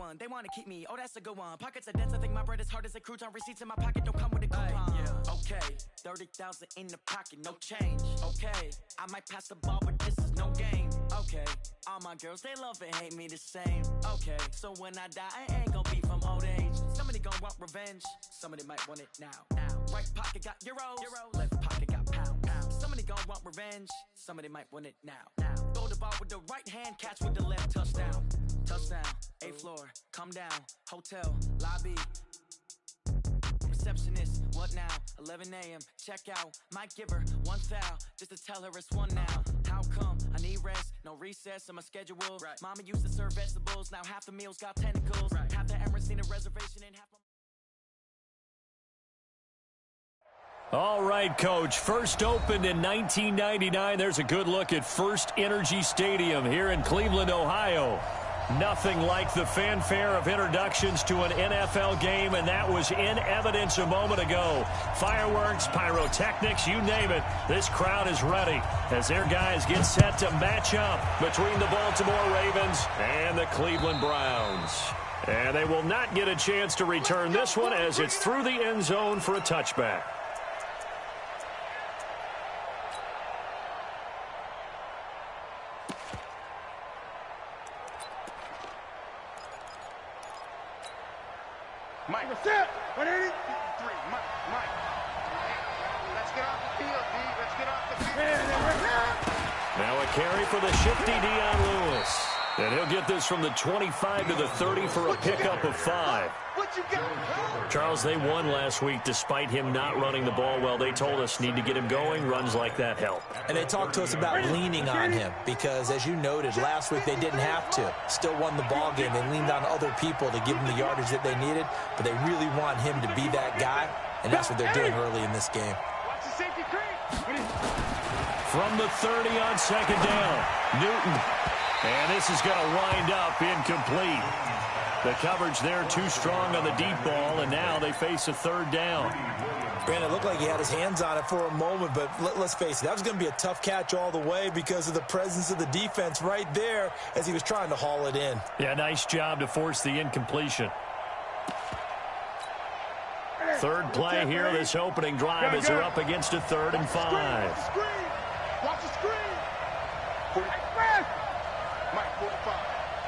one. They wanna keep me, oh that's a good one. Pockets are dense, I think my bread is hard as a crouton. Receipts in my pocket don't come with a coupon. Yeah. Okay, 30,000 in the pocket, no change. Okay, I might pass the ball, but this is no game. Okay, all my girls, they love and hate me the same. Okay, so when I die, I ain't gon' be from old age. Somebody gon' want revenge, somebody might want it now. Right pocket got euros, left pocket got pounds. Somebody gon' want revenge, somebody might want it now. Throw the ball with the right hand, catch with the left, touchdown. Touchdown, 8th floor, come down, hotel, lobby. Receptionist, what now? 11 a.m., check out. Might give her one foul, just to tell her it's one now. How come? I need rest, no recess in my schedule. Right. Mama used to serve vegetables, now half the meals got tentacles. Right. Half the Emirates need a reservation and half All right, Coach. First opened in 1999. There's a good look at First Energy Stadium here in Cleveland, Ohio. Nothing like the fanfare of introductions to an NFL game, and that was in evidence a moment ago. Fireworks, pyrotechnics, you name it. This crowd is ready as their guys get set to match up between the Baltimore Ravens and the Cleveland Browns. And they will not get a chance to return this one as it's through the end zone for a touchback. Mike. Set. 183. Mike. Let's get off the field, D. Let's get off the field. Now a carry for the shifty Dion Lewis. And he'll get this from the 25 to the 30 for a pickup of 5. What you got? Charles, they won last week despite him not running the ball well. They told us need to get him going. Runs like that help. And they talked to us about leaning on him because, as you noted, last week they didn't have to. Still won the ball game. They leaned on other people to give them the yardage that they needed, but they really want him to be that guy, and that's what they're doing early in this game. Watch the safety creep. From the 30 on second down, Newton. And this is going to wind up incomplete. The coverage there too strong on the deep ball, and now they face a third down. Brandon, it looked like he had his hands on it for a moment, but let's face it, that was going to be a tough catch all the way because of the presence of the defense right there as he was trying to haul it in. Yeah, nice job to force the incompletion. Third play here, this opening drive as they're up against a 3rd and 5. Watch the screen. Mike, 45.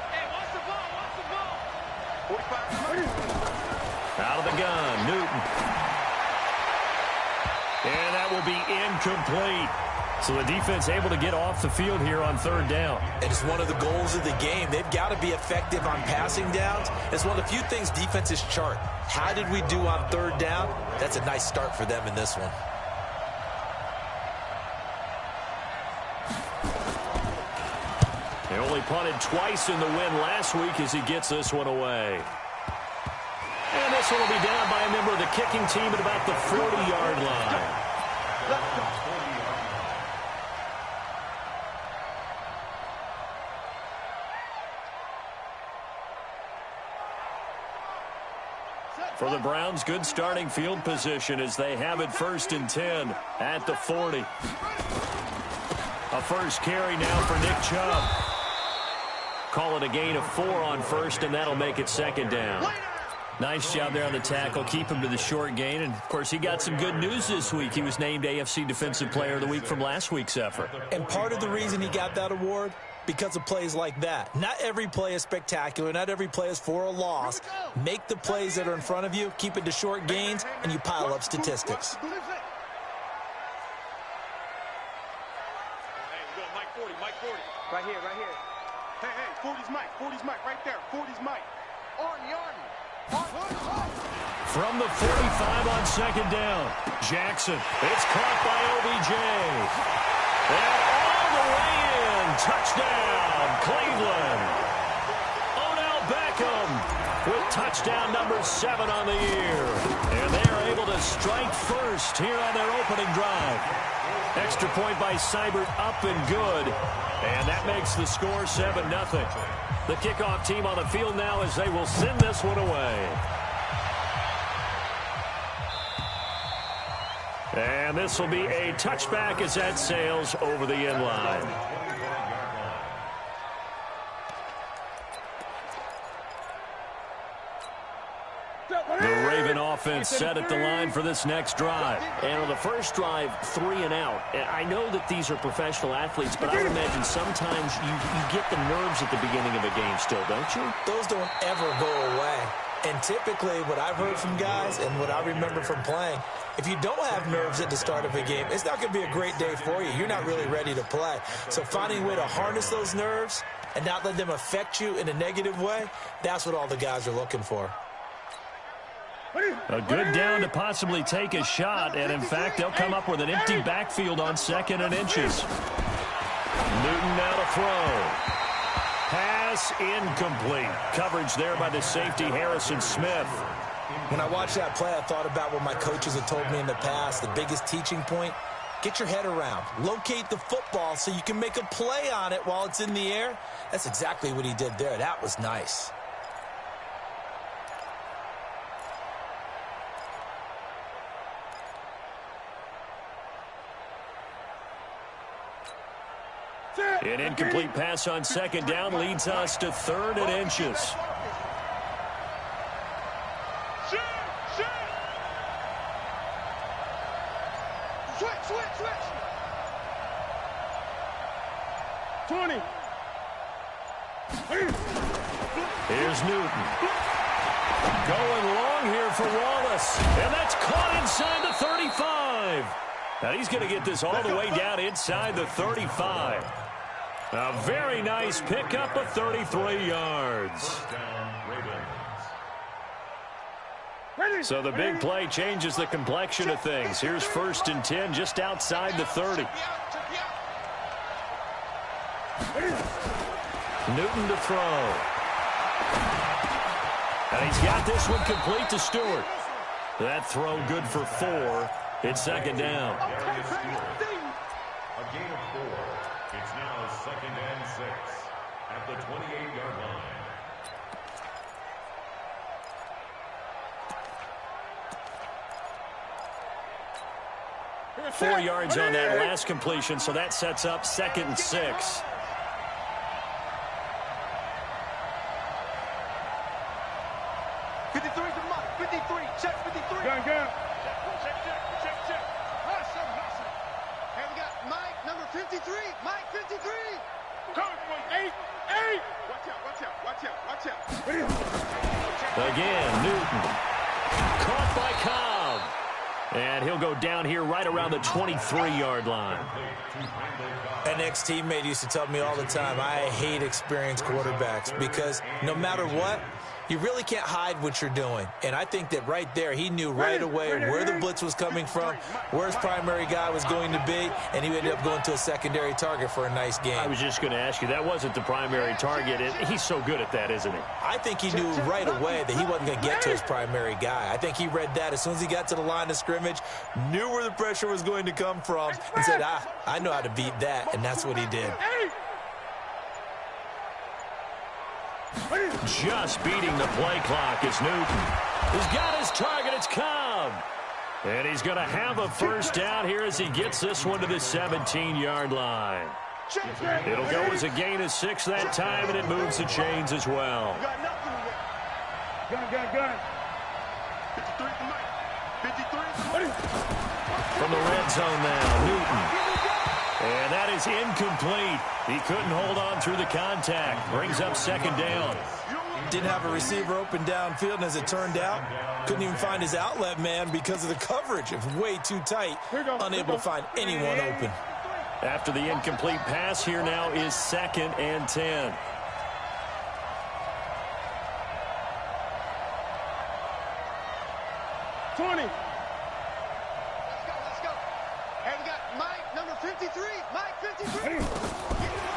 Hey, watch the ball, watch the ball. 45. Out of the gun, Newton. And that will be incomplete. So the defense able to get off the field here on 3rd down. And it's one of the goals of the game. They've got to be effective on passing downs. It's one of the few things defenses chart. How did we do on 3rd down? That's a nice start for them in this one. They only punted twice in the win last week as he gets this one away. And this one will be down by a member of the kicking team at about the 40-yard line. For the Browns, good starting field position as they have it 1st and 10 at the 40. A first carry now for Nick Chubb. Call it a gain of 4 on 1st, and that'll make it 2nd down. Nice job there on the tackle. Keep him to the short gain. And, of course, he got some good news this week. He was named AFC Defensive Player of the Week from last week's effort. And part of the reason he got that award, because of plays like that. Not every play is spectacular. Not every play is for a loss. Make the plays that are in front of you, keep it to short gains, and you pile up statistics. Mike 40. Right here. Hey, 40's Mike. 40's Mike right there. 40's Mike. Arnie. From the 45 on 2nd down, Jackson. It's caught by OBJ. And all the way in. Touchdown, Cleveland. Odell Beckham with touchdown number 7 on the year. And they are able to strike first here on their opening drive. Extra point by Seibert, up and good. And that makes the score 7-0. The kickoff team on the field now as they will send this one away. And this will be a touchback as that sails over the end line. The Raven offense set at the line for this next drive. And on the first drive, 3 and out. I know that these are professional athletes, but I would imagine sometimes you get the nerves at the beginning of a game still, don't you? Those don't ever go away. And typically, what I've heard from guys and what I remember from playing, if you don't have nerves at the start of a game, it's not going to be a great day for you. You're not really ready to play. So finding a way to harness those nerves and not let them affect you in a negative way, that's what all the guys are looking for. A good down to possibly take a shot, and in fact, they'll come up with an empty backfield on 2nd and inches. Newton now to throw. Pass incomplete. Coverage there by the safety, Harrison Smith. When I watched that play, I thought about what my coaches have told me in the past. The biggest teaching point, get your head around. Locate the football so you can make a play on it while it's in the air. That's exactly what he did there. That was nice. An incomplete pass on 2nd down leads us to 3rd and inches. Switch. 20. Here's Newton. Going long here for Wallace. And that's caught inside the 35. Now he's going to get this all the way down inside the 35. A very nice pickup of 33 yards. So the big play changes the complexion of things. Here's 1st and 10 just outside the 30. Newton to throw. And he's got this one complete to Stewart. That throw good for 4. It's 2nd down. A gain of 4. It's now 2nd and 6 at the 28-yard line. 4 yards on that last completion, so that sets up 2nd and 6. Check 53. Gun. Check. Hustle. Hey, we got Mike, number 53. Mike, 53. Come on, 8. Watch out. Again, Newton. Caught by Cobb. And he'll go down here right around the 23-yard line. An ex-teammate used to tell me all the time, I hate experienced quarterbacks because no matter what, you really can't hide what you're doing. And I think that right there, he knew right away where the blitz was coming from, where his primary guy was going to be, and he ended up going to a secondary target for a nice game. I was just going to ask you, that wasn't the primary target. He's so good at that, isn't he? I think he knew right away that he wasn't going to get to his primary guy. I think he read that as soon as he got to the line of scrimmage, knew where the pressure was going to come from, and said, I know how to beat that, and that's what he did. Just beating the play clock is Newton. He's got his target. It's Cobb. And he's going to have a 1st down here as he gets this one to the 17-yard line. It'll go as a gain of 6 that time, and it moves the chains as well. Gun. 53. From the red zone now, Newton. And that is incomplete. He couldn't hold on through the contact. Brings up 2nd down. Didn't have a receiver open downfield, and as it turned out, couldn't even find his outlet man because of the coverage. It was way too tight, unable to find anyone open. After the incomplete pass, here now is 2nd and 10.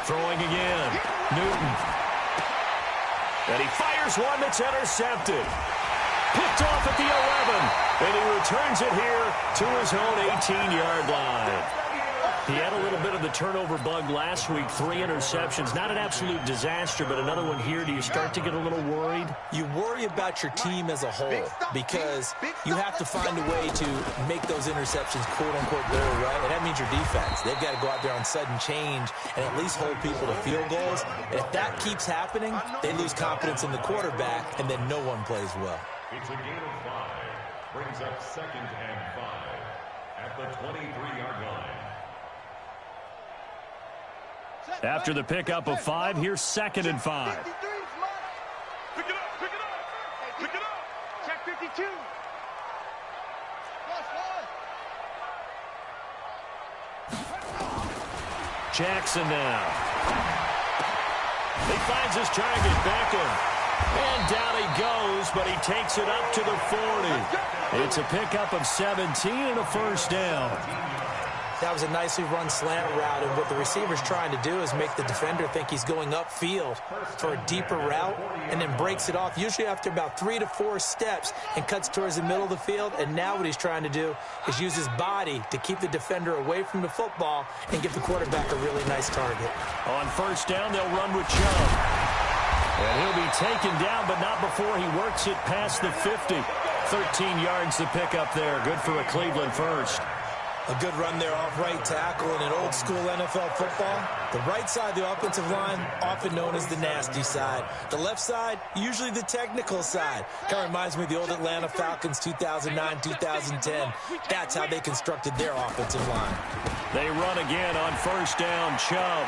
Throwing again. Newton. And he fires one that's intercepted. Picked off at the 11. And he returns it here to his own 18-yard line. He had a little bit of the turnover bug last week. 3 interceptions. Not an absolute disaster, but another one here. Do you start to get a little worried? You worry about your team as a whole because you have to find a way to make those interceptions quote-unquote go right, and that means your defense. They've got to go out there on sudden change and at least hold people to field goals. And if that keeps happening, they lose confidence in the quarterback, and then no one plays well. It's a gain of 5. Brings up 2nd and 5 at the 23-yard line. After the pickup of 5, here's 2nd and 5. Pick it up, pick it up, pick it up. Check 52. Jackson now. He finds his target, Beckham. And down he goes, but he takes it up to the 40. It's a pickup of 17 and a first down. That was a nicely run slant route, and what the receiver's trying to do is make the defender think he's going upfield for a deeper route, and then breaks it off, usually after about 3 to 4 steps, and cuts towards the middle of the field. And now what he's trying to do is use his body to keep the defender away from the football and give the quarterback a really nice target. On first down, they'll run with Chubb. And he'll be taken down, but not before he works it past the 50. 13 yards to pick up there. Good for a Cleveland first. A good run there off right tackle in an old-school NFL football. The right side of the offensive line, often known as the nasty side. The left side, usually the technical side. Kind of reminds me of the old Atlanta Falcons 2009-2010. That's how they constructed their offensive line. They run again on first down. Chubb.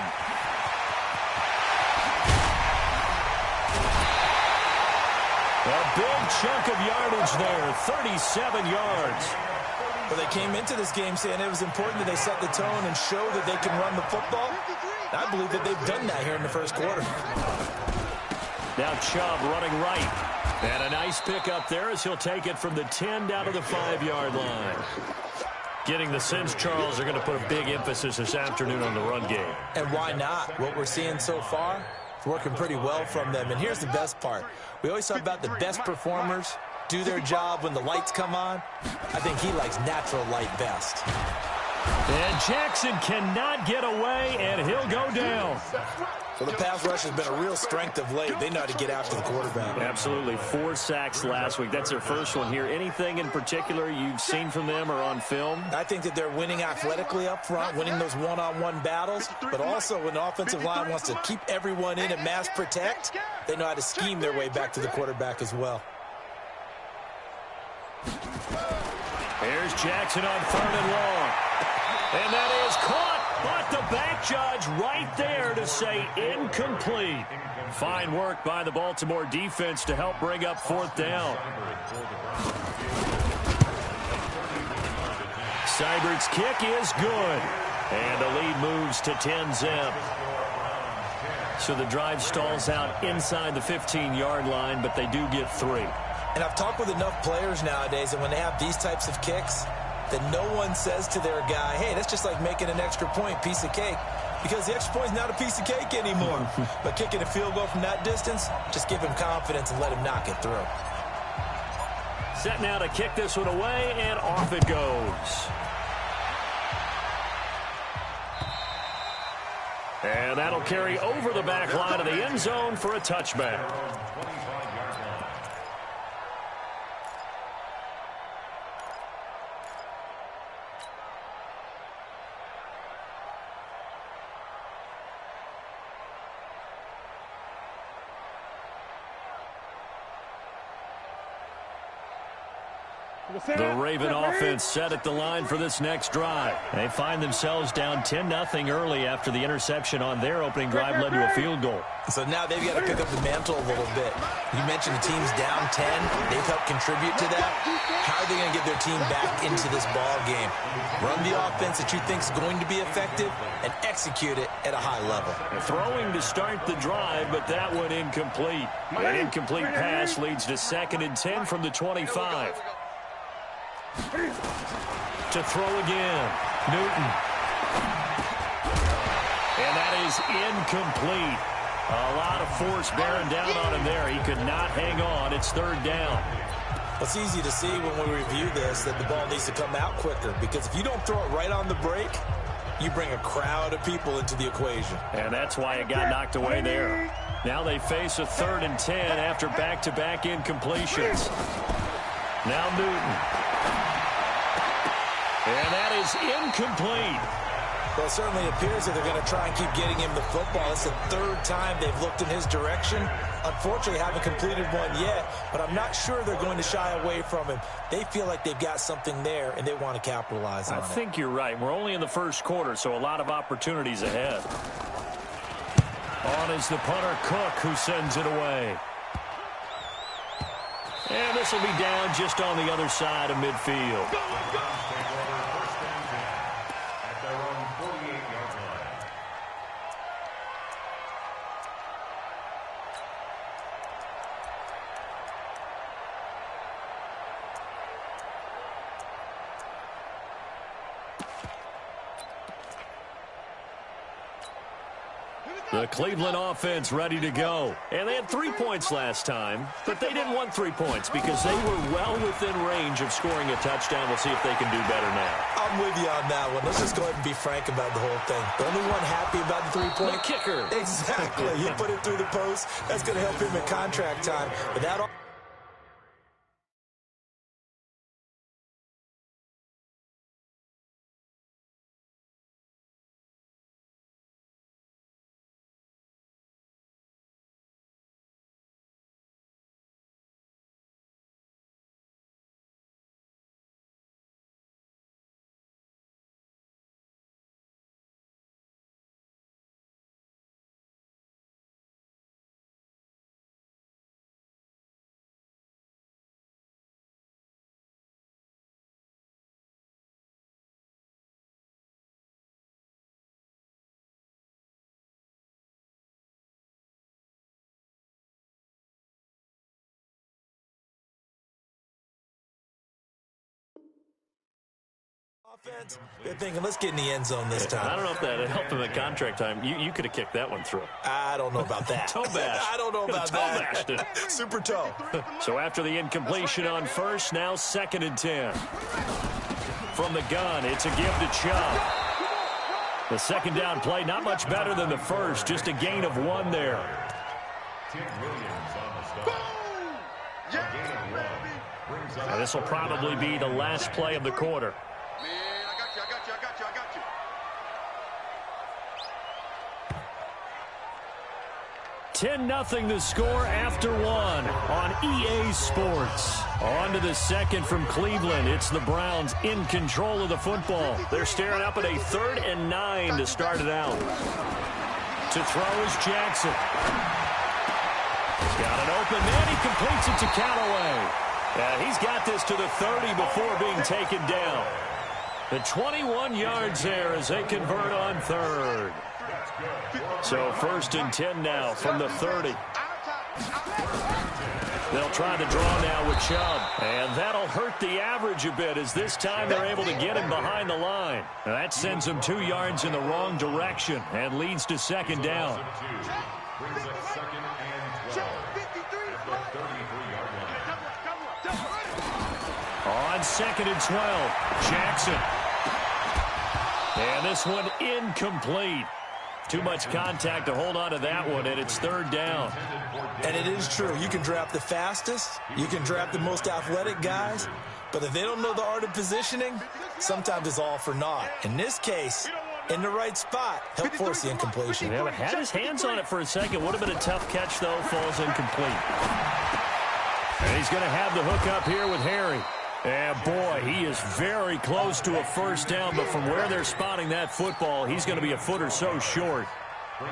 A big chunk of yardage there, 37 yards. Well, they came into this game saying it was important that they set the tone and show that they can run the football. I believe that they've done that here in the first quarter. Now Chubb running right. And a nice pickup there as he'll take it from the 10 down to the 5-yard line. Getting the sense, Charles, are going to put a big emphasis this afternoon on the run game. And why not? What we're seeing so far, it's working pretty well from them. And here's the best part. We always talk about the best performers do their job when the lights come on. I think he likes natural light best. And Jackson cannot get away, and he'll go down. So the pass rush has been a real strength of late. They know how to get after the quarterback. Absolutely. 4 sacks last week. That's their first one here. Anything in particular you've seen from them or on film? I think that they're winning athletically up front, winning those one-on-one battles, but also when the offensive line wants to keep everyone in and mass protect, they know how to scheme their way back to the quarterback as well. Here's Jackson on 3rd and long. And that is caught, but the back judge right there to say incomplete. Fine work by the Baltimore defense to help bring up 4th down. Seibert's kick is good. And the lead moves to 10-zip. So the drive stalls out inside the 15-yard line, but they do get 3. And I've talked with enough players nowadays that when they have these types of kicks, that no one says to their guy, hey, that's just like making an extra point, piece of cake. Because the extra point is not a piece of cake anymore. But kicking a field goal from that distance, just give him confidence and let him knock it through. Set now to kick this one away, and off it goes. And that'll carry over the back line of the end zone for a touchback. The Raven offense set at the line for this next drive. They find themselves down 10-0 early after the interception on their opening drive led to a field goal. So now they've got to pick up the mantle a little bit. You mentioned the team's down 10. They've helped contribute to that. How are they going to get their team back into this ball game? Run the offense that you think is going to be effective and execute it at a high level. Throwing to start the drive, but that one incomplete. An incomplete pass leads to 2nd and 10 from the 25. To throw again, Newton. And that is incomplete. A lot of force bearing down on him there. He could not hang on. It's 3rd down. It's easy to see when we review this that the ball needs to come out quicker, because if you don't throw it right on the break, you bring a crowd of people into the equation. And that's why it got knocked away there. Now they face a 3rd and 10 after back-to-back incompletions. Now Newton. And that is incomplete. Well, it certainly appears that they're going to try and keep getting him the football. It's the third time they've looked in his direction. Unfortunately, haven't completed one yet, but I'm not sure they're going to shy away from him. They feel like they've got something there, and they want to capitalize on it. I think you're right. We're only in the first quarter, so a lot of opportunities ahead. On is the punter, Cook, who sends it away. And this will be down just on the other side of midfield. The Cleveland offense ready to go. And they had 3 points last time, but they didn't want 3 points because they were well within range of scoring a touchdown. We'll see if they can do better now. I'm with you on that one. Let's just go ahead and be frank about the whole thing. The only one happy about the 3-point? The kicker. Exactly. You put it through the post. That's going to help him in contract time. But that offense, they're thinking, let's get in the end zone this time. I don't know if that helped him in contract time. You could have kicked that one through. I don't know about that. Toe bash. I don't know about that. Toe Super toe. So after the incompletion on first, now 2nd and 10. From the gun, it's a give to Chubb. The second down play, not much better than the first, just a gain of 1 there. Now this will probably be the last play of the quarter. 10-0 the score after 1 on EA Sports. On to the second from Cleveland. It's the Browns in control of the football. They're staring up at a 3rd and 9 to start it out. To throw is Jackson. He's got it open, and he completes it to Callaway. He's got this to the 30 before being taken down. The 21 yards there as they convert on 3rd. So 1st and 10 now from the 30. They'll try the draw now with Chubb. And that'll hurt the average a bit as this time they're able to get him behind the line. Now that sends him 2 yards in the wrong direction and leads to 2nd down. Brings up 2nd and 12 at the 33-yard line. On 2nd and 12, Jackson. And this one incomplete. Too much contact to hold on to that one, and it's 3rd down. And it is true. You can draft the fastest. You can draft the most athletic guys. But if they don't know the art of positioning, sometimes it's all for naught. In this case, in the right spot, help force the incompletion. Yeah, but had his hands on it for a second. Would have been a tough catch, though. Falls incomplete. And he's going to have the hook up here with Harry. And, boy, he is very close to a 1st down, but from where they're spotting that football, he's going to be a foot or so short.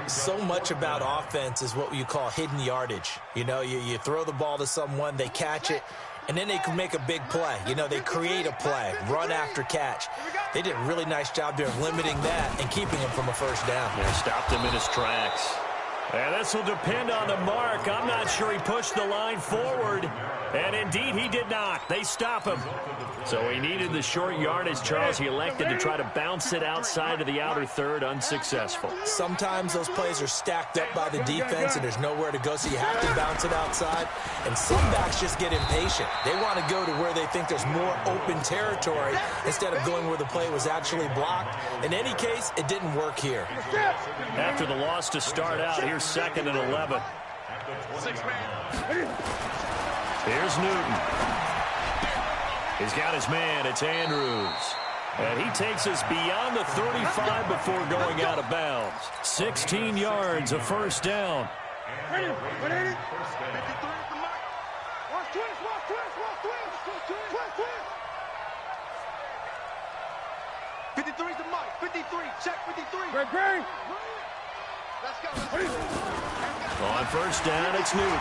So much about offense is what you call hidden yardage. You know, you throw the ball to someone, they catch it, and then they can make a big play. You know, they create a play, run after catch. They did a really nice job there of limiting that and keeping him from a 1st down. They stopped him in his tracks. And this will depend on the mark. I'm not sure he pushed the line forward. And indeed, he did not. They stop him. So he needed the short yardage, Charles. He elected to try to bounce it outside of the outer 3rd, unsuccessful. Sometimes those plays are stacked up by the defense and there's nowhere to go, so you have to bounce it outside. And some backs just get impatient. They want to go to where they think there's more open territory instead of going where the play was actually blocked. In any case, it didn't work here. After the loss to start out, here's 2nd and 11. Here's Newton. He's got his man. It's Andrews. And he takes us beyond the 35 before going out of bounds. 16 yards, a first down. Ready? 53 is the mark. Watch twist. 53 is the mark. 53. Check 53. Great. Let's go. On first down, it's Newton.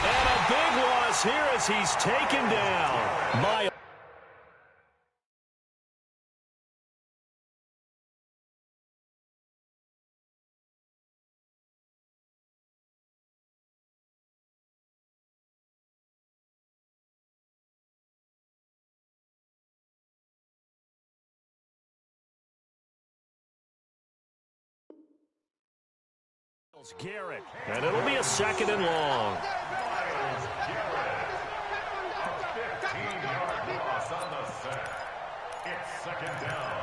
And a big loss here as he's taken down. Miles. Garrett, and it'll be a second and long. 15-yard loss on the set. It's second down.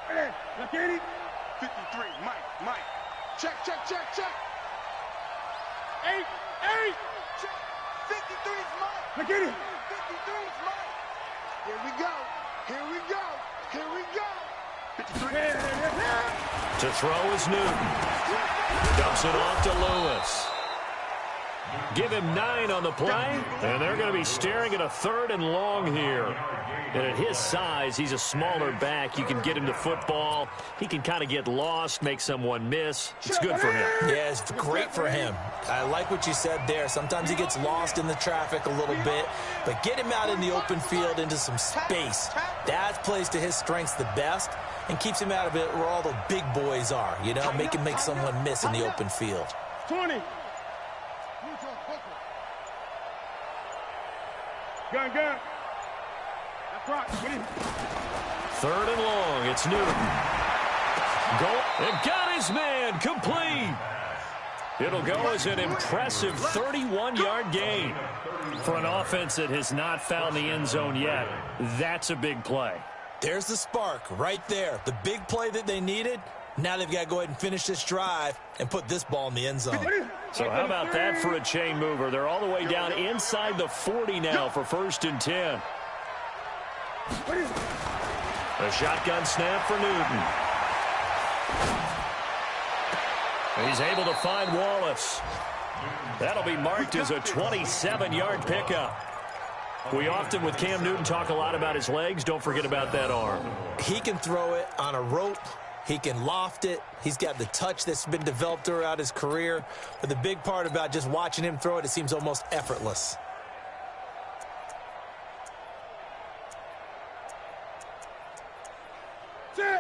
Hey, look at it. 53. Mike. Check. 8. Check. 53 is Mike. Look at it. 53 is Mike. Here we go. 53. To throw is Newton. Dumps it off to Lewis. Give him 9 on the play, and they're going to be staring at a third and long here. And at his size, he's a smaller back. You can get him to football. He can kind of get lost, make someone miss. It's good for him. Yeah, it's great for him. I like what you said there. Sometimes he gets lost in the traffic a little bit, but get him out in the open field into some space. That plays to his strengths the best and keeps him out of it where all the big boys are, you know, make him make someone miss in the open field. 20. Gun. That's right. Get him. Third and long. It's Newton. And got his man complete. It'll go as an impressive 31-yard gain. For an offense that has not found the end zone yet, that's a big play. There's the spark right there. The big play that they needed. Now they've got to go ahead and finish this drive and put this ball in the end zone. So how about that for a chain mover? They're all the way down inside the 40 now for first and 10. A shotgun snap for Newton. He's able to find Wallace. That'll be marked as a 27-yard pickup. We often, with Cam Newton, talk a lot about his legs. Don't forget about that arm. He can throw it on a rope. He can loft it. He's got the touch that's been developed throughout his career. But the big part about just watching him throw it, it seems almost effortless.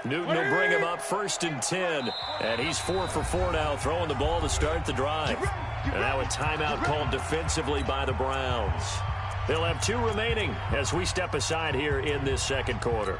Newton will bring him up first and 10. And he's 4 for 4 now, throwing the ball to start the drive. And now a timeout called defensively by the Browns. They'll have 2 remaining as we step aside here in this second quarter.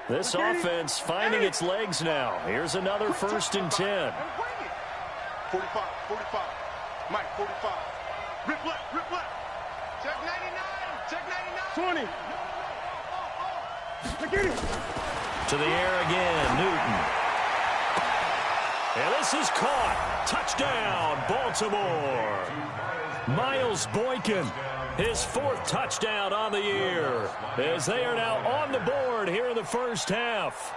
This offense finding its legs now. Here's another first and 10. 45. Mike, 45. Rip left. Check 99. 20. Look at him. To the air again, Newton. And this is caught. Touchdown, Baltimore. Miles Boykin, his 4th touchdown on the year, as they are now on the board here in the first half.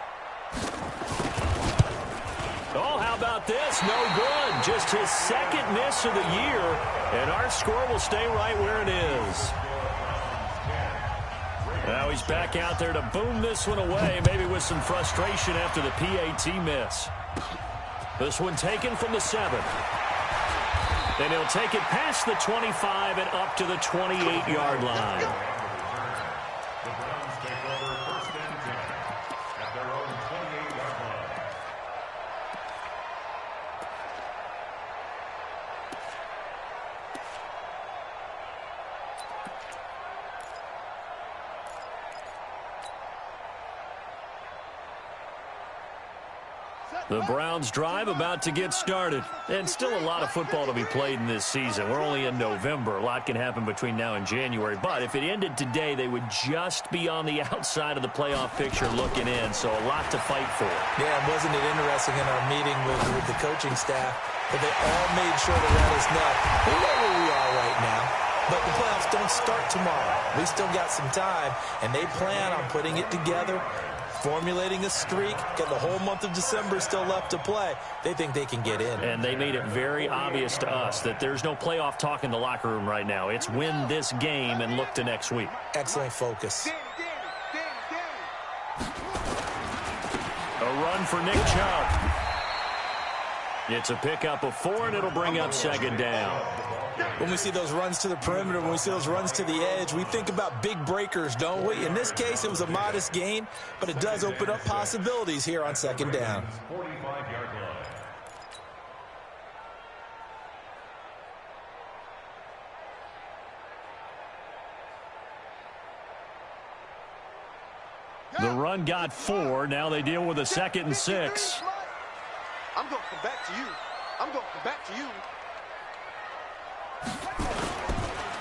Oh, how about this? No good. Just his 2nd miss of the year, and our score will stay right where it is. Now he's back out there to boom this one away, maybe with some frustration after the PAT miss. This one taken from the 7. And he'll take it past the 25 and up to the 28-yard line. The Browns take over first and 10 at their own 28-yard line. The Browns drive about to get started. And still a lot of football to be played in this season. We're only in November. A lot can happen between now and January. But if it ended today, they would just be on the outside of the playoff picture looking in. So a lot to fight for. Yeah, wasn't it interesting in our meeting with the coaching staff that they all made sure to let us know we know where we are right now. But the playoffs don't start tomorrow. We still got some time, and they plan on putting it together, formulating a streak, got the whole month of December still left to play. They think they can get in. And they made it very obvious to us that there's no playoff talk in the locker room right now. It's win this game and look to next week. Excellent focus. A run for Nick Chubb. It's a pickup of 4, and it'll bring up second down. When we see those runs to the perimeter, when we see those runs to the edge, we think about big breakers, don't we? In this case, it was a modest gain, but it does open up possibilities here on second down. 45-yard line. The run got 4. Now they deal with a 2nd and 6. I'm going to come back to you. I'm going to come back to you.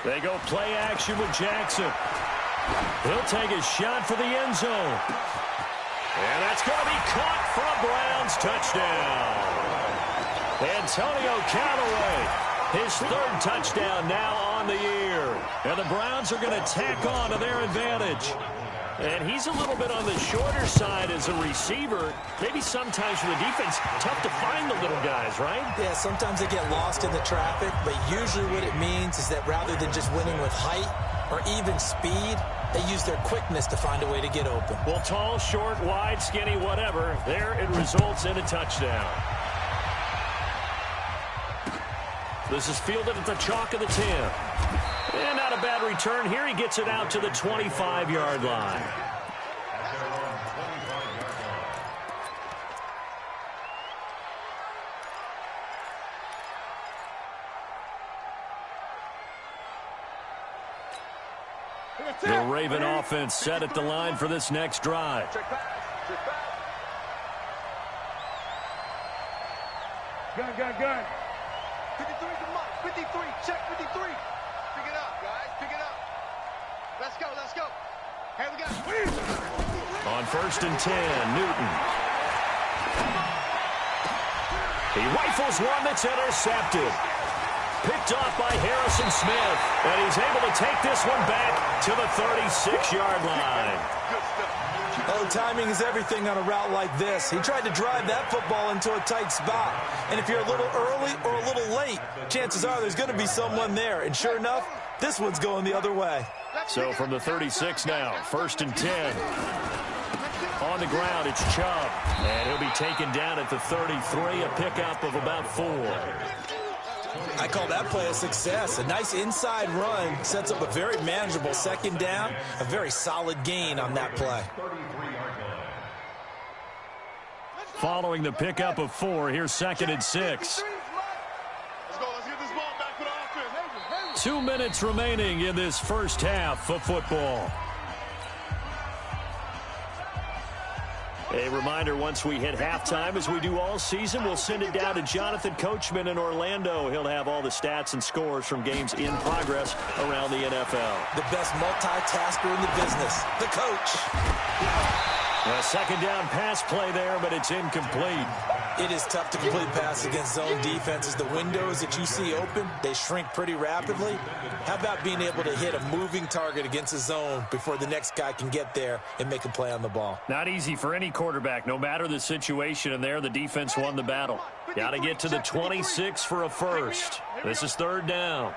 They go play action with Jackson. He'll take a shot for the end zone. And that's going to be caught for a Browns touchdown. Antonio Callaway, his 3rd touchdown now on the year. And the Browns are going to tack on to their advantage. And he's a little bit on the shorter side as a receiver. Maybe sometimes for the defense, tough to find the little guys, right? Yeah, sometimes they get lost in the traffic, but usually what it means is that rather than just winning with height or even speed, they use their quickness to find a way to get open. Well, tall, short, wide, skinny, whatever, there it results in a touchdown. This is fielded at the chalk of the 10. And not a bad return here. He gets it out to the 25-yard line. The Raven offense set at the line for this next drive. Gun. 53 to Mike. 53. Check 53. Pick it up, guys. Pick it up. Let's go. Let's go. Here we go. On 1st and 10, Newton. He rifles one that's intercepted. Picked off by Harrison Smith. And he's able to take this one back to the 36-yard line. Oh, timing is everything on a route like this. He tried to drive that football into a tight spot. And if you're a little early or a little late, chances are there's going to be someone there. And sure enough, this one's going the other way. So from the 36 now, 1st and 10. On the ground, it's Chubb. And he'll be taken down at the 33, a pickup of about 4. I call that play a success. A nice inside run sets up a very manageable second down. A very solid gain on that play. Following the pickup of 4, here's 2nd and 6. Let's go. Let's get this ball back for the offense. 2 minutes remaining in this first half of football. A reminder, once we hit halftime, as we do all season, we'll send it down to Jonathan Coachman in Orlando. He'll have all the stats and scores from games in progress around the NFL. The best multitasker in the business, the coach. A second down pass play there, but it's incomplete. It is tough to complete pass against zone defenses. The windows that you see open, they shrink pretty rapidly. How about being able to hit a moving target against a zone before the next guy can get there and make a play on the ball? Not easy for any quarterback, no matter the situation. And there, the defense won the battle. Got to get to the 26 for a first. This is 3rd down.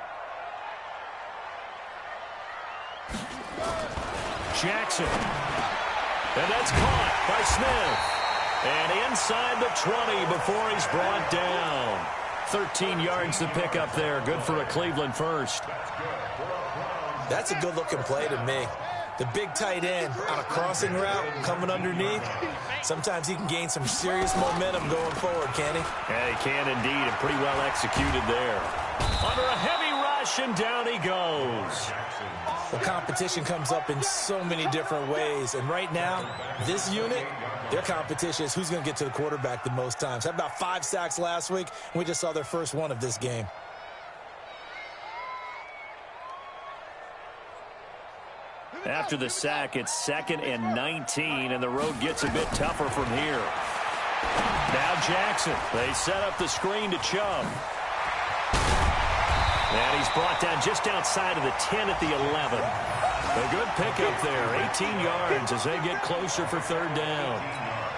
Jackson. And that's caught by Smith. And inside the 20 before he's brought down. 13 yards to pick up there. Good for a Cleveland first. That's a good-looking play to me. The big tight end on a crossing route coming underneath. Sometimes he can gain some serious momentum going forward, can he? Yeah, he can indeed, and pretty well executed there. Under a heavy rush, and down he goes. The competition comes up in so many different ways, and right now, this unit, their competition is who's going to get to the quarterback the most times. Had about 5 sacks last week, and we just saw their first one of this game. After the sack, it's 2nd and 19, and the road gets a bit tougher from here. Now Jackson. They set up the screen to Chubb. And he's brought down just outside of the 10 at the 11. A good pickup there, 18 yards as they get closer for 3rd down.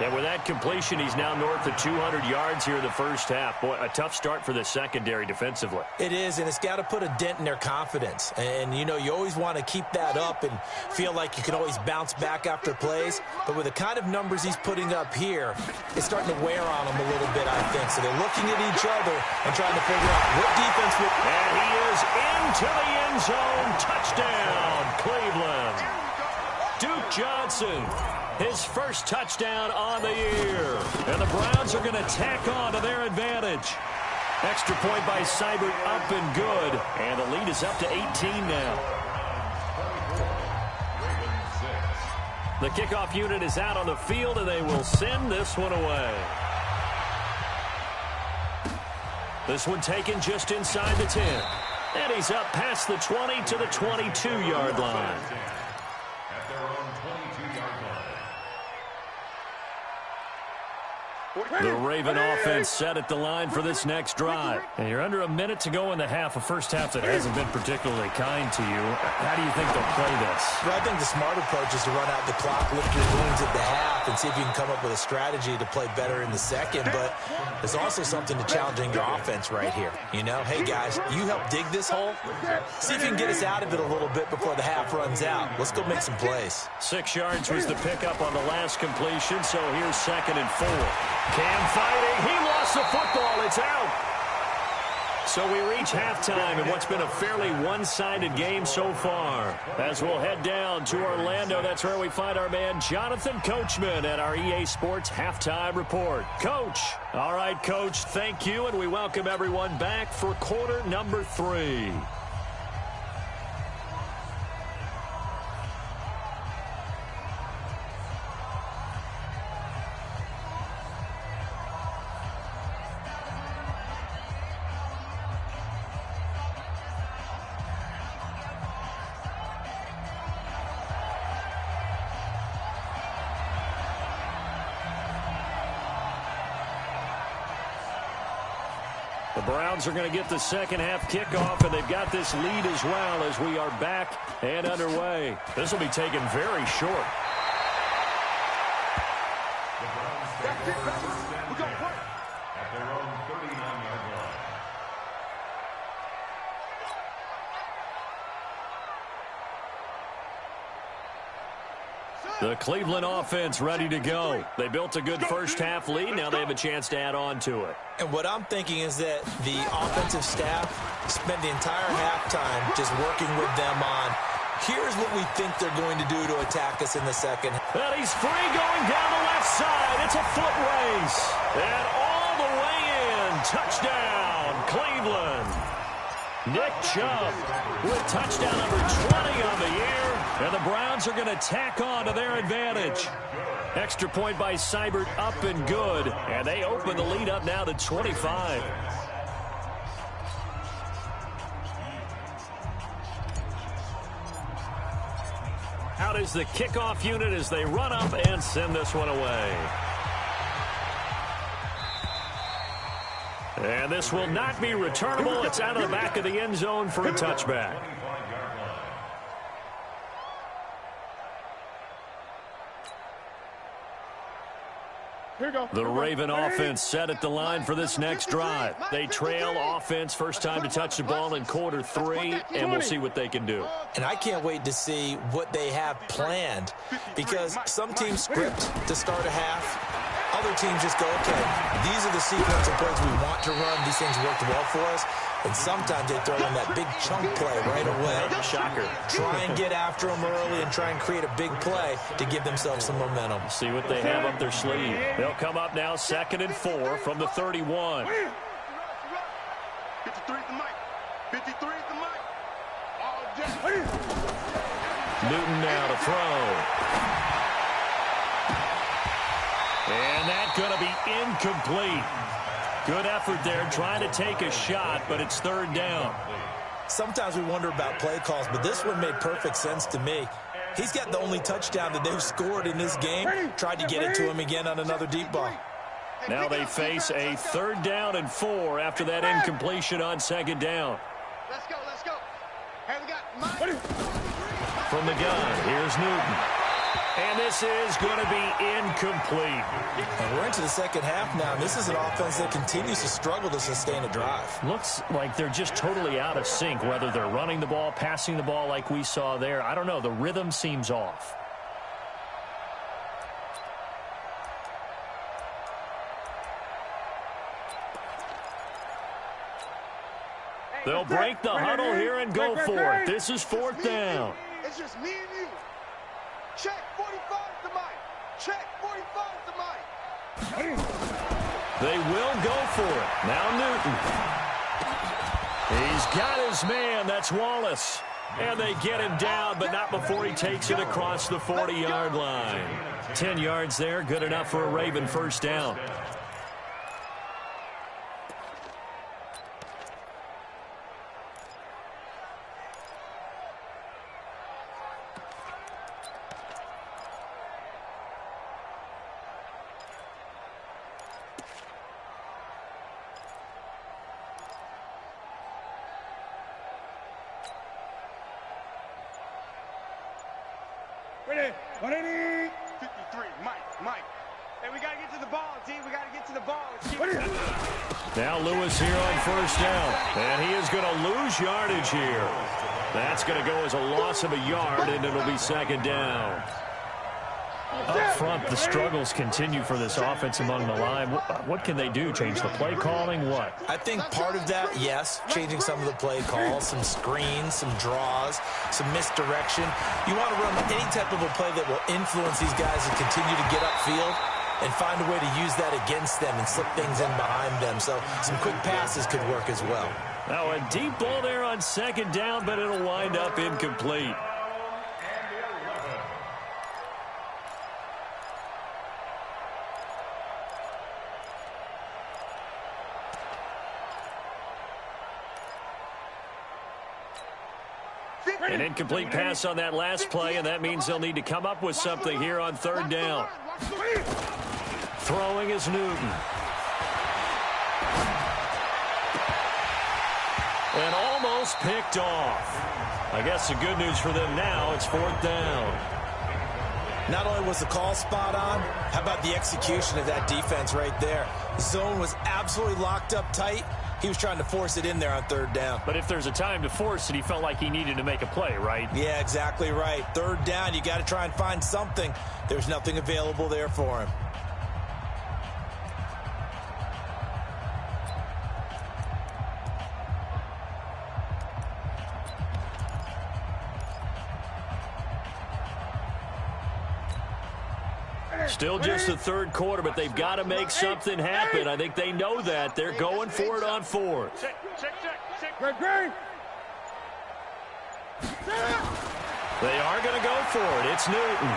And with that completion, he's now north of 200 yards here in the first half. Boy, a tough start for the secondary defensively. It is, and it's got to put a dent in their confidence. And, you know, you always want to keep that up and feel like you can always bounce back after plays. But with the kind of numbers he's putting up here, it's starting to wear on them a little bit, I think. So they're looking at each other and trying to figure out what defense will... And he is into the end zone. Touchdown, Cleveland. Duke Johnson. His first touchdown on the year. And the Browns are going to tack on to their advantage. Extra point by Seibert, up and good. And the lead is up to 18 now. The kickoff unit is out on the field, and they will send this one away. This one taken just inside the 10. And he's up past the 20 to the 22-yard line. The Raven offense set at the line for this next drive. And you're under a minute to go in the half, a first half that hasn't been particularly kind to you. How do you think they'll play this? Well, I think the smart approach is to run out the clock, lift your wings at the half, and see if you can come up with a strategy to play better in the second. But there's also something to challenging your offense right here. You know, hey, guys, you help dig this hole. See if you can get us out of it a little bit before the half runs out. Let's go make some plays. 6 yards was the pickup on the last completion, so here's 2nd and 4. Cam fighting. He lost the football. It's out. So we reach halftime in what's been a fairly one-sided game so far. As we'll head down to Orlando, that's where we find our man Jonathan Coachman at our EA Sports Halftime Report. Coach. All right, Coach, thank you, and we welcome everyone back for quarter number 3. The Browns are going to get the second half kickoff, and they've got this lead as well as we are back and underway. This will be taken very short. That's it, baby. We're going to play. At their own 39-yard line. The Cleveland offense ready to go. They built a good first half lead. Now they have a chance to add on to it. And what I'm thinking is that the offensive staff spent the entire halftime just working with them on, here's what we think they're going to do to attack us in the second. And he's free going down the left side. It's a foot race. And all the way in. Touchdown, Cleveland. Nick Chubb with touchdown number 20 on the year. And the Browns are going to tack on to their advantage. Extra point by Seibert, up and good. And they open the lead up now to 25. Out is the kickoff unit as they run up and send this one away. And this will not be returnable. It's out of the back of the end zone for a touchback. The Raven offense set at the line for this next drive. They trail offense, first time to touch the ball in quarter 3, and we'll see what they can do. And I can't wait to see what they have planned, because some teams script to start a half. other teams just go, okay, these are the sequence of plays we want to run. These things worked well for us. And sometimes they throw in that big chunk play right away. Shocker. Try and get after them early and try and create a big play to give themselves some momentum. See what they have up their sleeve. They'll come up now 2nd and 4 from the 31. 53 at the mic. 53 at the mic. All day. Newton now to throw. And that's going to be incomplete. Good effort there, trying to take a shot, but it's 3rd down. Sometimes we wonder about play calls, but this one made perfect sense to me. He's got the only touchdown that they've scored in this game. Tried to get it to him again on another deep ball. Now they face a 3rd down and 4 after that incompletion on 2nd down. Let's go, let's go. Hey, we got Mike. From the gun, here's Newton. And this is going to be incomplete. And we're into the second half now, and this is an offense that continues to struggle to sustain a drive. Looks like they're just totally out of sync, whether they're running the ball, passing the ball like we saw there. I don't know. The rhythm seems off. They'll break the huddle here and go for it. This is 4th down. It's just me and you. Check 45 at the mic. Check 45 at the mic. They will go for it. Now Newton. He's got his man. That's Wallace. And they get him down, but not before he takes it across the 40-yard line. 10 yards there, good enough for a Raven 1st down. Ready? 180. 53, Mike. Hey, we got to get to the ball, T. We got to get to the ball. Now Lewis here on 1st down. And he is going to lose yardage here. That's going to go as a loss of a yard, and it'll be 2nd down. Up front, the struggles continue for this offense among the line. What can they do? Change the play calling? What? I think part of that, yes, changing some of the play calls, some screens, some draws, some misdirection. You want to run any type of a play that will influence these guys and continue to get upfield and find a way to use that against them and slip things in behind them. So some quick passes could work as well. Now a deep ball there on 2nd down, but it'll wind up incomplete. An incomplete pass on that last play, and that means they'll need to come up with something here on 3rd down. Throwing is Newton. And almost picked off. I guess the good news for them now, it's 4th down. Not only was the call spot on, how about the execution of that defense right there? Zone was absolutely locked up tight. He was trying to force it in there on 3rd down. But if there's a time to force it, he felt like he needed to make a play, right? Yeah, exactly right. 3rd down, you got to try and find something. There's nothing available there for him. Still just the 3rd quarter, but they've got to make something happen. I think they know that. They're going for it on 4th. Great. They are going to go for it. It's Newton.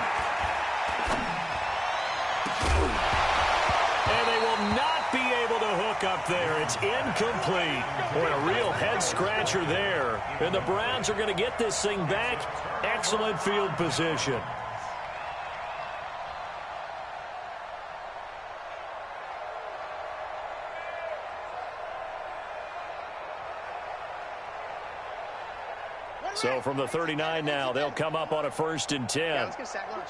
And they will not be able to hook up there. It's incomplete. Boy, a real head-scratcher there. And the Browns are going to get this thing back. Excellent field position. So from the 39 now, they'll come up on a 1st and 10. Yeah, let's get sack lunch.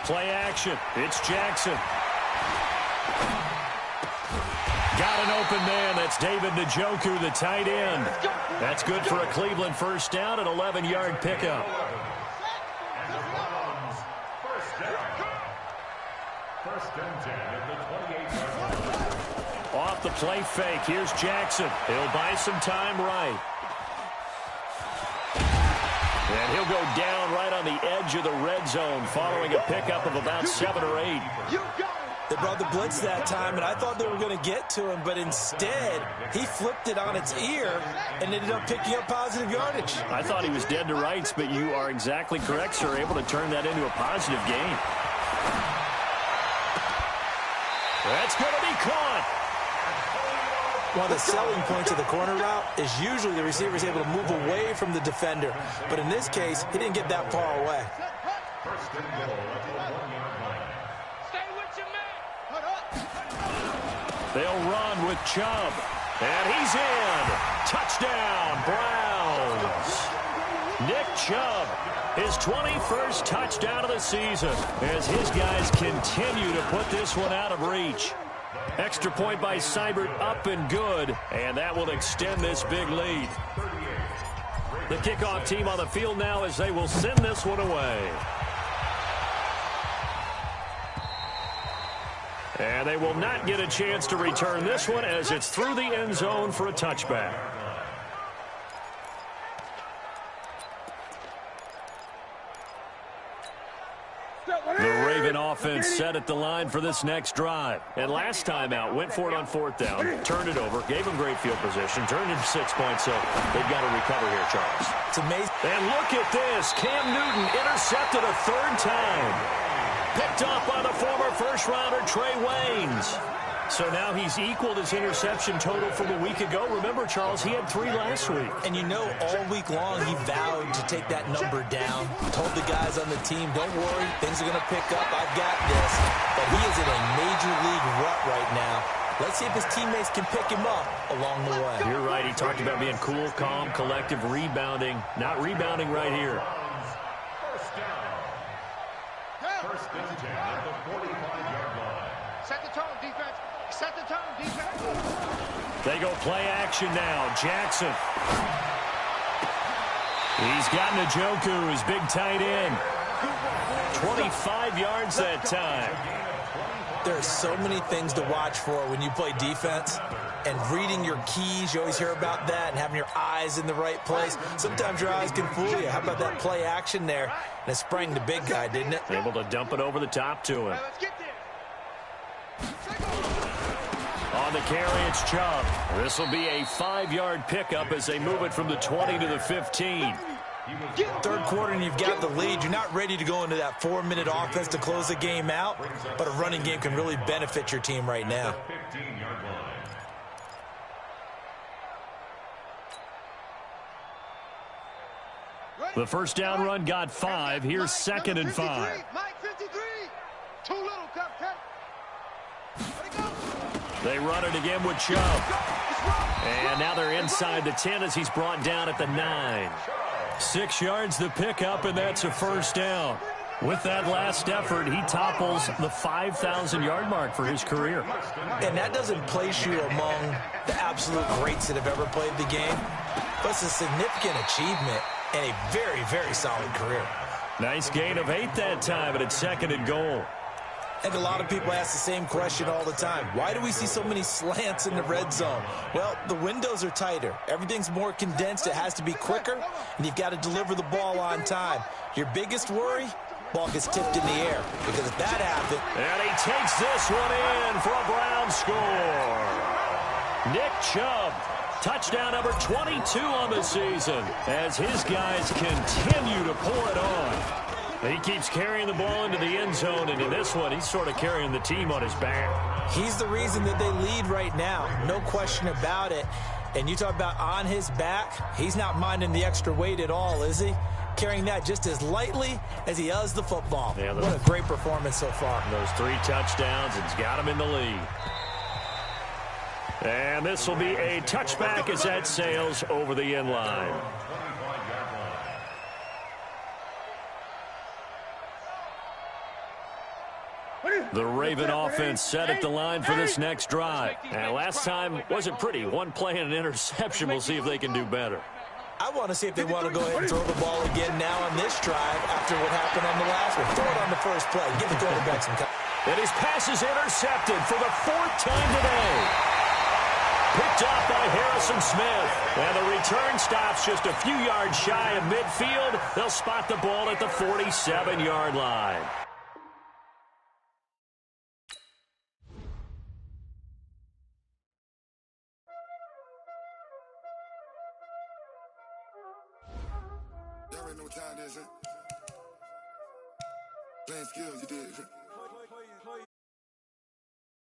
Play action. It's Jackson. Got an open man. That's David Njoku, the tight end. That's good for a Cleveland 1st down, an 11-yard pickup. and 10 at the 28-yard line. Off the play fake, here's Jackson. He'll buy some time right. And he'll go down right on the edge of the red zone following a pickup of about 7 or 8. They brought the blitz that time, and I thought they were going to get to him, but instead, he flipped it on its ear and ended up picking up positive yardage. I thought he was dead to rights, but you are exactly correct, sir. Able to turn that into a positive gain. That's going to be caught. One of the selling points of the corner route is usually the receiver is able to move away from the defender. But in this case, he didn't get that far away. First and goal at the 1-yard line. Stay with your man. They'll run with Chubb. And he's in. Touchdown, Browns. Nick Chubb, his 21st touchdown of the season as his guys continue to put this one out of reach. Extra point by Seibert, up and good, and that will extend this big lead. The kickoff team on the field now as they will send this one away. And they will not get a chance to return this one as it's through the end zone for a touchback. The Raven offense set at the line for this next drive. And last time out, went for it on 4th down, turned it over, gave them great field position, turned into 6 points, so they've got to recover here, Charles. It's amazing. And look at this. Cam Newton intercepted a 3rd time. Picked off by the former first-rounder Trey Waynes. So now he's equaled his interception total from a week ago. Remember, Charles, he had 3 last week. And you know, all week long he vowed to take that number down. Told the guys on the team, don't worry, things are going to pick up. I've got this. But he is in a major league rut right now. Let's see if his teammates can pick him up along the way. You're right. He talked about being cool, calm, collective, rebounding. Not rebounding right here. First down. First and 10 at the 45-yard line. Set the tone, defense. Set the tone, defense. They go play action now. Jackson. He's got Njoku, his big tight end. 25 yards that time. There are so many things to watch for when you play defense. And reading your keys, you always hear about that, and having your eyes in the right place. Sometimes your eyes can fool you. How about that play action there? And it sprang the big guy, didn't it? Able to dump it over the top to him. Let's get there. On the carry, it's Chubb. This will be a 5-yard pickup as they move it from the 20 to the 15. 3rd quarter and you've got the lead. You're not ready to go into that 4-minute offense to close the game out, but a running game can really benefit your team right now. 15-yard line. The first down run got 5. Here's 2nd and 5. Mike 53. Too little, Captain. They run it again with Chubb. And now they're inside the 10 as he's brought down at the 9. 6 yards the pickup, and that's a first down. With that last effort, he topples the 5,000-yard mark for his career. And that doesn't place you among the absolute greats that have ever played the game, but it's a significant achievement and a very, very solid career. Nice gain of 8 that time, and it's 2nd and goal. I think a lot of people ask the same question all the time. Why do we see so many slants in the red zone? Well, the windows are tighter. Everything's more condensed. It has to be quicker, and you've got to deliver the ball on time. Your biggest worry? Ball gets tipped in the air, because if that happens... And he takes this one in for a Browns score. Nick Chubb, touchdown number 22 on the season, as his guys continue to pour it on. He keeps carrying the ball into the end zone, and in this one, he's sort of carrying the team on his back. He's the reason that they lead right now, no question about it. And you talk about on his back, he's not minding the extra weight at all, is he? Carrying that just as lightly as he does the football. Yeah, what a great performance so far. Those 3 touchdowns, it's got him in the lead. And this will be a touchback as that sails over the end line. The Raven offense set at the line for this next drive. And last time wasn't pretty. 1 play and an interception. We'll see if they can do better. I want to see if they want to go ahead and throw the ball again now on this drive after what happened on the last one. Throw it on the first play. Give the quarterback some time. And his pass is intercepted for the 4th time today. Picked off by Harrison Smith. And the return stops just a few yards shy of midfield. They'll spot the ball at the 47-yard line. Y'all already know what time it is, huh? Playing skills, you did.